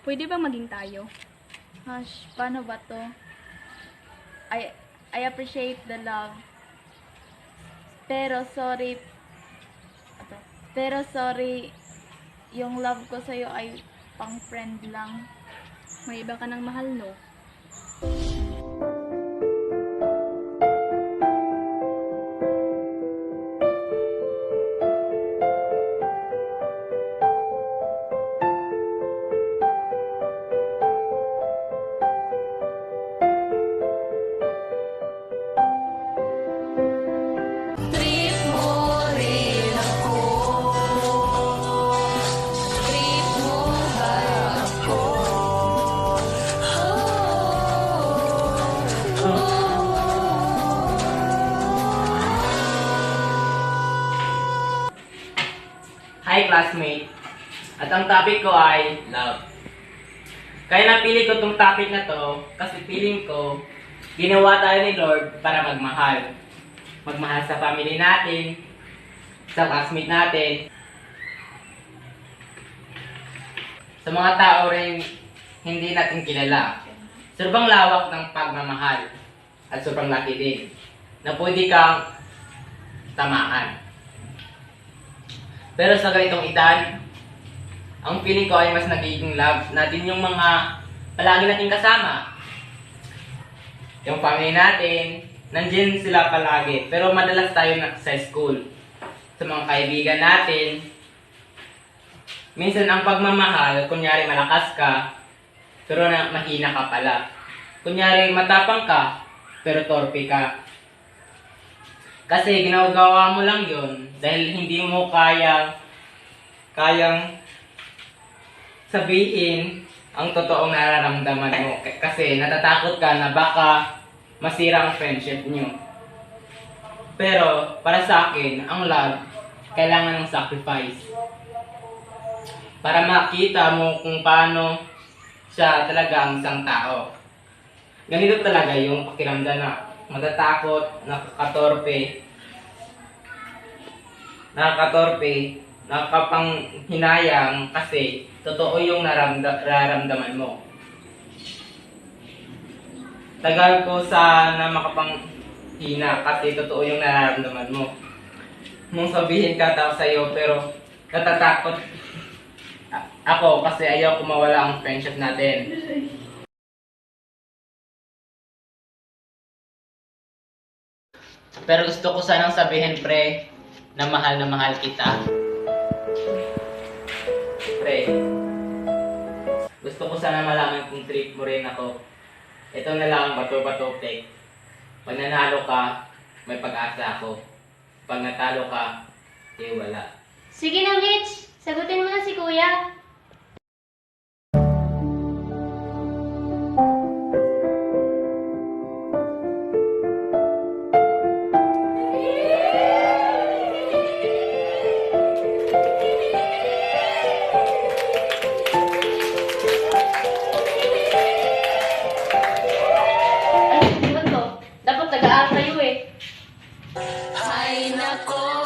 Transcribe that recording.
Pwede ba maging tayo? Gosh, paano ba to? I appreciate the love. Pero sorry, yung love ko sa'yo ay pang friend lang. May iba ka ng mahal, no? Trip mo rin ako. Trip mo ba ako? Hi classmate! At ang topic ko ay love. Kaya napili ko tong topic na to kasi feeling ko ginawa tayo ni Lord para magmahal. Magmahal sa family natin, sa classmate natin, sa mga tao rin hindi natin kilala. Sobrang lawak ng pagmamahal at sobrang laki din na pwede kang tamaan. Pero sa ganitong edad, ang feeling ko ay mas nagiging love natin yung mga palagi nating kasama. Yung family natin, nandiyan sila palagi. Pero madalas tayo sa school. Sa mga kaibigan natin, minsan ang pagmamahal, kunyari malakas ka, pero mahina ka pala. Kunyari matapang ka, pero torpe ka. Kasi ginagawa mo lang yun dahil hindi mo kayang sabihin ang totoong nararamdaman mo. Kasi natatakot ka na baka masira ang friendship nyo. Pero para sa akin, ang love, kailangan ng sacrifice. Para makita mo kung paano siya talaga ang isang tao. Ganito talaga yung pakiramdam na matatakot, nakakapanghinayang kasi totoo yung nararamdaman mo. Tagal ko sana makapanghina kasi totoo yung nararamdaman mo. Mong sabihin ka tao sa'yo pero natatakot ako kasi ayaw ko mawala ang friendship natin. Pero gusto ko sanang sabihin, pre, na mahal kita. Pre, gusto ko sana malaman kung treat mo rin ako. Ito na lang ang bato-bato, pre. Pag nanalo ka, may pag-asa ako. Pag natalo ka, wala. Sige na, Mitch. Sagutin mo na si Kuya. Ay, di ba to? Dapat nag-aaral kayo eh. Ay nako,